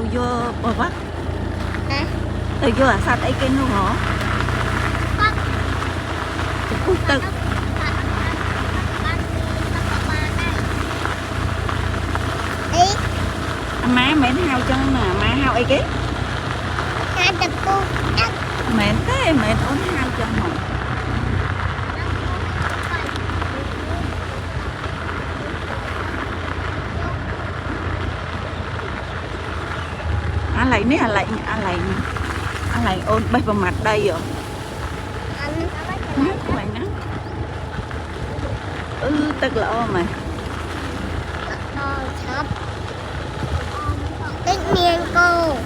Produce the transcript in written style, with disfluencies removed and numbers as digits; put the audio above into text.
đâu vô bờ bắc hả từ vô sạch ấy cái nu hả bắc cútตึกmá mến hao cho nè má hao ấy cái mến thế mến ôn hao cho mà lại nè lại ôn bay vào mặt đây rồi mày nó tức là ô mày tất nhiên cô